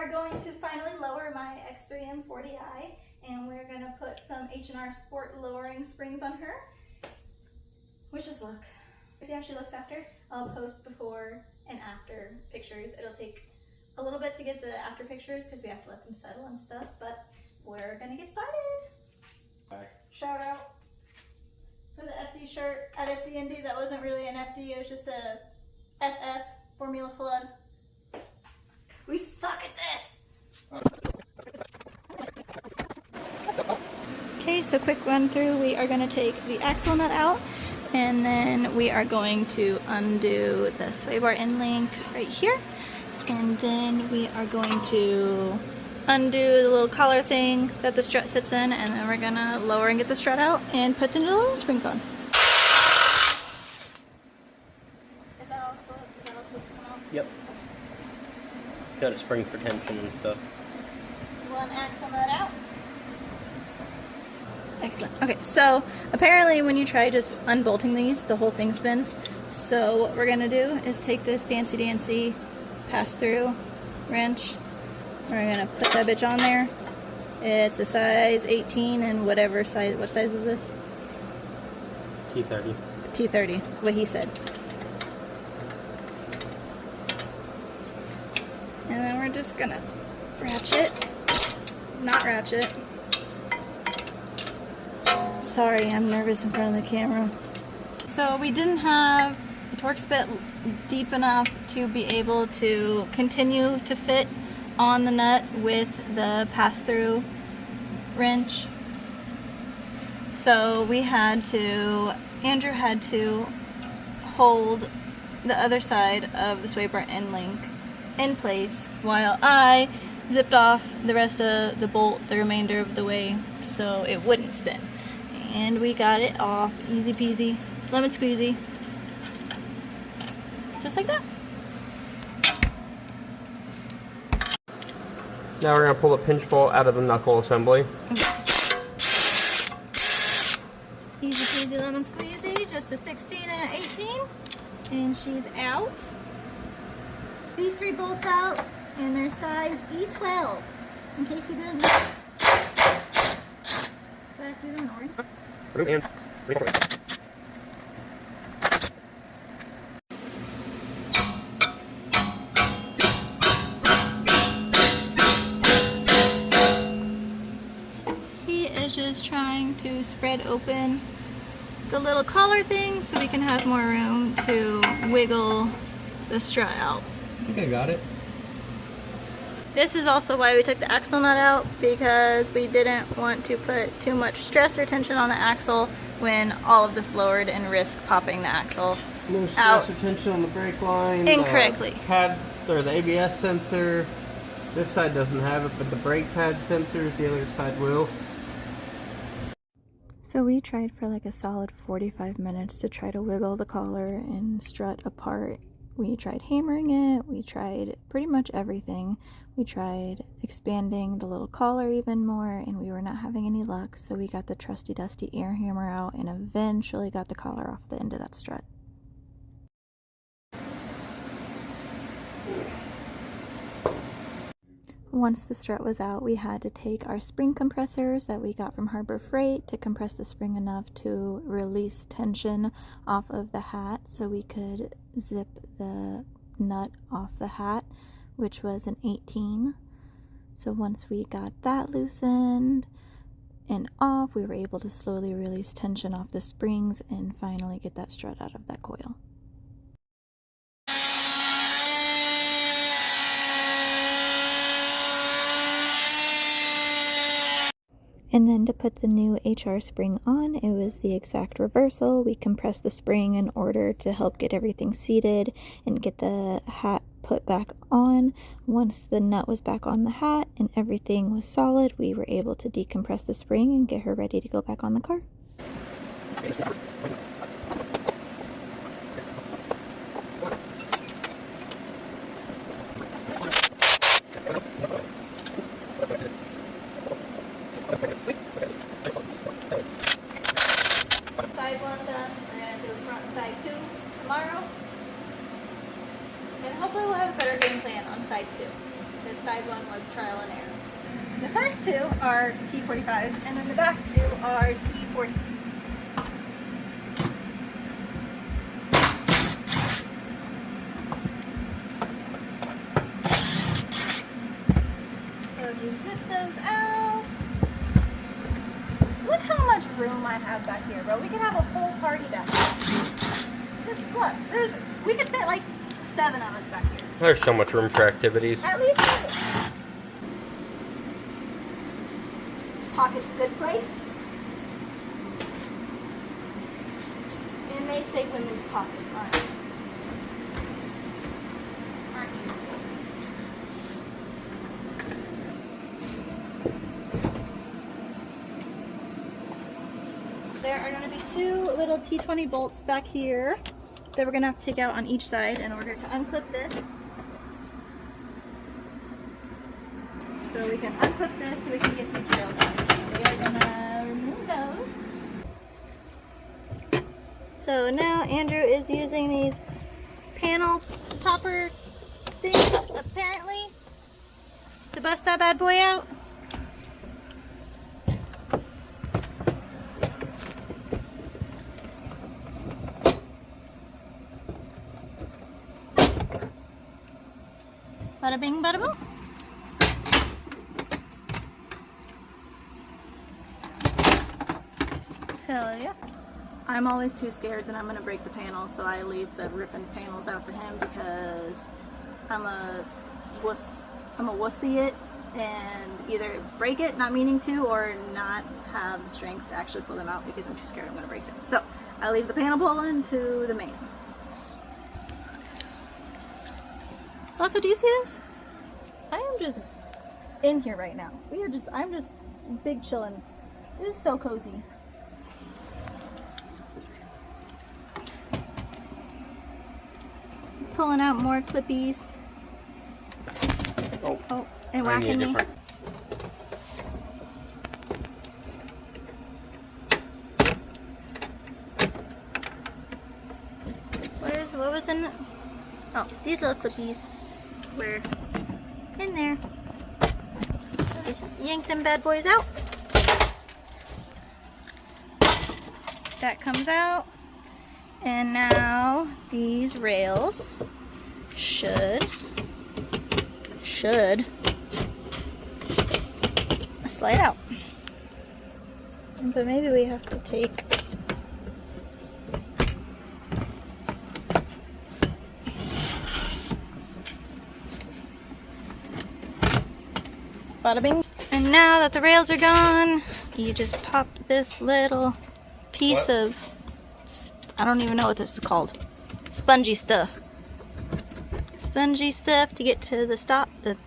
are going to finally lower my X3M40i, and we're going to put some H&R Sport lowering springs on her. Wish us luck. See how she looks after? I'll post before and after pictures. It'll take a little bit to get the after pictures because we have to let them settle and stuff, but we're going to get started. Bye. Shout out for the FD shirt at FD&D. That wasn't really an FD, it was just a FF, Formula Flood. We suck at this! Okay, so quick run through. We are going to take the axle nut out, and then we are going to undo the sway bar end link right here, and then we are going to undo the little collar thing that the strut sits in, and then we're going to lower and get the strut out and put the new lowering springs on. Is that all supposed to come out? Yep. Got a spring for tension and stuff. One axle nut out. Excellent. Okay, so apparently when you try just unbolting these, the whole thing spins. So what we're gonna do is take this fancy dancy pass-through wrench. We're gonna put that bitch on there. It's a size 18 and whatever size. What size is this? T30. T30. What he said. And then we're just gonna ratchet. Not ratchet. Sorry, I'm nervous in front of the camera. So we didn't have the Torx bit deep enough to be able to continue to fit on the nut with the pass-through wrench. So we had to, Andrew had to hold the other side of the sway bar end link in place while I zipped off the rest of the bolt the remainder of the way so it wouldn't spin. And we got it off easy peasy, lemon squeezy, just like that. Now we're going to pull the pinch bolt out of the knuckle assembly. Easy peasy lemon squeezy, just a 16 and an 18, and she's out. These three bolts out, and they're size E12, in case you didn't know. Back through the north. And He is just trying to spread open the little collar thing so we can have more room to wiggle the strut out. I think I got it. This is also why we took the axle nut out, because we didn't want to put too much stress or tension on the axle when all of this lowered and risk popping the axle No stress out or tension on the brake line. incorrectly. The pad, or the ABS sensor. This side doesn't have it, but the brake pad sensors, the other side will. So we tried for like a solid 45 minutes to try to wiggle the collar and strut apart. We tried hammering it, we tried pretty much everything. We tried expanding the little collar even more, and we were not having any luck, so we got the trusty dusty air hammer out and eventually got the collar off the end of that strut. Once the strut was out, we had to take our spring compressors that we got from Harbor Freight to compress the spring enough to release tension off of the hat so we could zip the nut off the hat, which was an 18. So once we got that loosened and off, we were able to slowly release tension off the springs and finally get that strut out of that coil. And then to put the new HR spring on, it was the exact reversal. We compressed the spring in order to help get everything seated and get the hat put back on. Once the nut was back on the hat and everything was solid, we were able to decompress the spring and get her ready to go back on the car. Side one done. We're going to do front side two tomorrow. And hopefully we'll have a better game plan on side two. This side one was trial and error. The first two are T45s, and then the back two are T40s. So you zip those out. Look how much room I have back here, bro. We could have a whole party back here. Look, we could fit like 7 of us back here. There's so much room for activities. At least pocket's a good place. And they say women's pockets aren't useful. There are going to be 2 little T20 bolts back here that we're going to have to take out on each side in order to unclip this. So we can unclip this so we can get these rails out. We are going to remove those. So now Andrew is using these panel popper things, apparently, to bust that bad boy out. Bada bing, bada boom. Hell yeah. I'm always too scared that I'm going to break the panel, so I leave the ripping panels out to him because I'm a wussy it and either break it, not meaning to, or not have the strength to actually pull them out because I'm too scared I'm going to break them. So I leave the panel pulling to the man. Also, do you see this? I am just in here right now. I'm just big chillin'. This is so cozy. Pulling out more clippies. Oh, and whacking me. What was in the... Oh, these little clippies were in there. Just yank them bad boys out. That comes out. And now these rails should slide out. But maybe we have to take bada bing. And now that the rails are gone, you just pop this little piece of, I don't even know what this is called, spongy stuff to get to the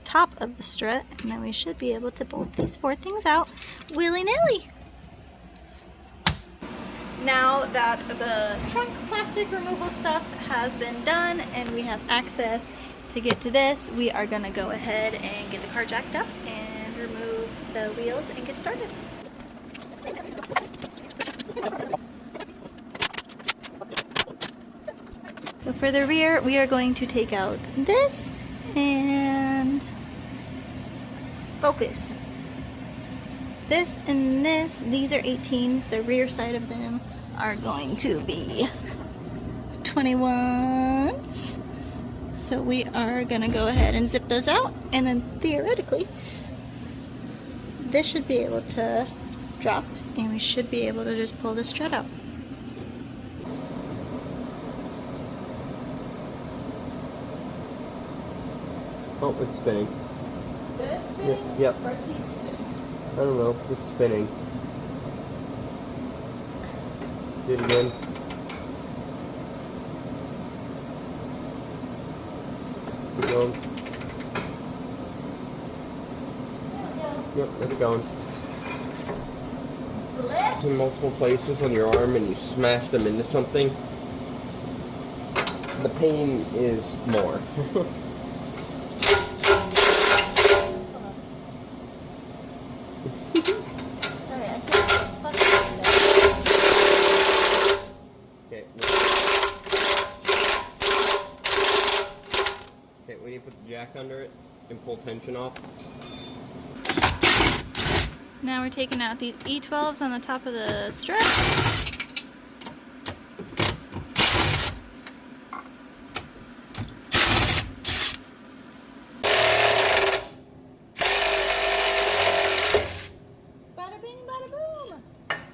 top of the strut, and then we should be able to bolt these 4 things out willy-nilly. Now that the trunk plastic removal stuff has been done and we have access to get to this, we are going to go ahead and get the car jacked up and remove the wheels and get started. So for the rear, we are going to take out this and focus. This and this, these are 18s. The rear side of them are going to be 21s. So we are gonna go ahead and zip those out, and then theoretically, this should be able to drop, and we should be able to just pull the strut out. Oh, it's spinning. Good spinning? Yep. Or cease spinning? I don't know. It's spinning. Did it again. Keep going. Yep, it's going. Lift. In multiple places on your arm and you smash them into something, the pain is more. Sorry, I can't fucking Okay. Okay, we need to put the jack under it. and pull tension off. Now we're taking out these E12s on the top of the strap. Bada bing, bada boom.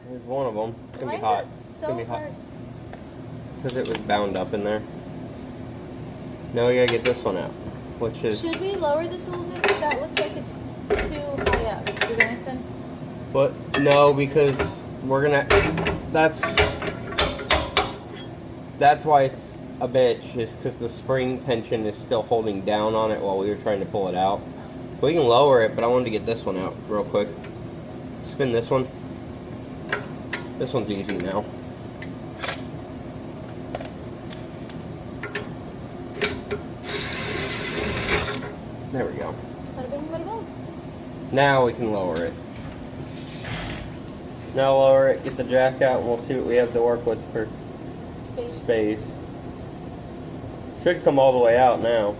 There's one of them. It's gonna Why be hot. is it It's so gonna be hot. hard? Because it was bound up in there. Now we gotta get this one out, which is... Should we lower this a little bit? Because that looks like it's too high up. Does that make sense? But no, because we're gonna... That's why it's a bitch, is because the spring tension is still holding down on it while we were trying to pull it out. We can lower it, but I wanted to get this one out real quick. Spin this one. This one's easy now. There we go. Bada bing, bada boom. Now we can lower it. Now lower it, get the jack out, and we'll see what we have to work with for space. Should come all the way out now.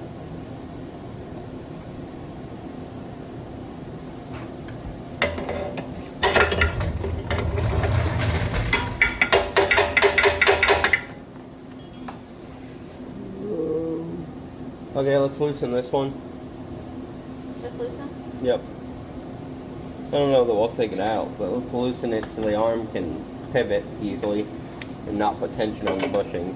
Okay, let's loosen this one. Just loosen? Yep. I don't know that we'll take it out, but let's loosen it so the arm can pivot easily and not put tension on the bushings.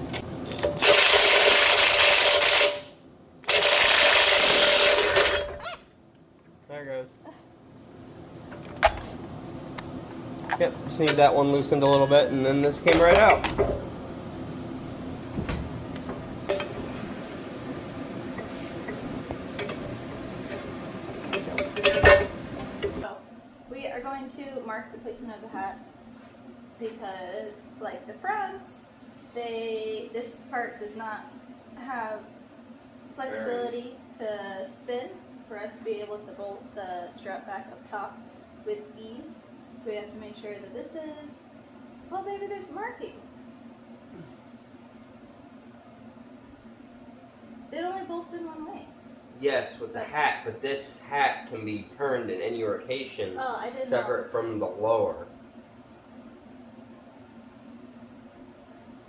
There it goes. Yep, just need that one loosened a little bit, and then this came right out. We are going to mark the placement of the hat because, like the fronts, this part does not have flexibility to spin for us to be able to bolt the strap back up top with ease. So we have to make sure that this is, well, maybe there's markings. It only bolts in one way. Yes, with the hat, but this hat can be turned in any rotation separate from the lower.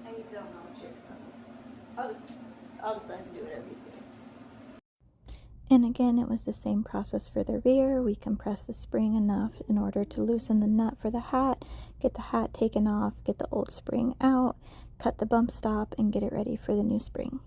I don't know what you're doing. I'll just let him do whatever he's doing. And again, it was the same process for the rear. We compressed the spring enough in order to loosen the nut for the hat, get the hat taken off, get the old spring out, cut the bump stop, and get it ready for the new spring.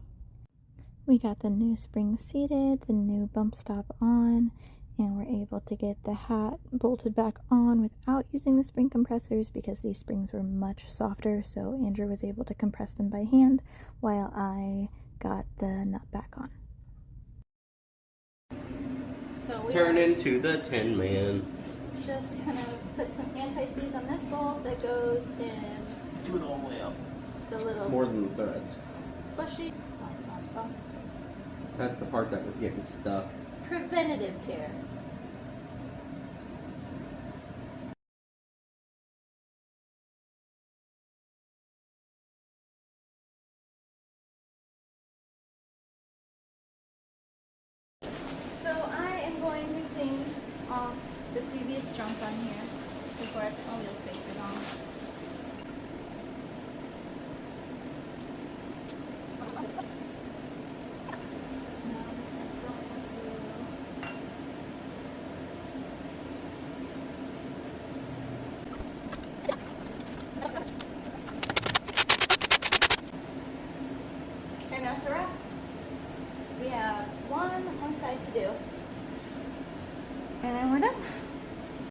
We got the new spring seated, the new bump stop on, and we're able to get the hat bolted back on without using the spring compressors because these springs were much softer, so Andrew was able to compress them by hand while I got the nut back on. So we Turn into the Tin Man. just kind of put some anti-seize on this bolt that goes in Do it all the way up. the little More than the threads. bushy. That's the part that was getting stuck. Preventative care. So I am going to clean off the previous junk on here before I put my wheel spacers on. And that's a wrap. We have one more side to do. And then we're done.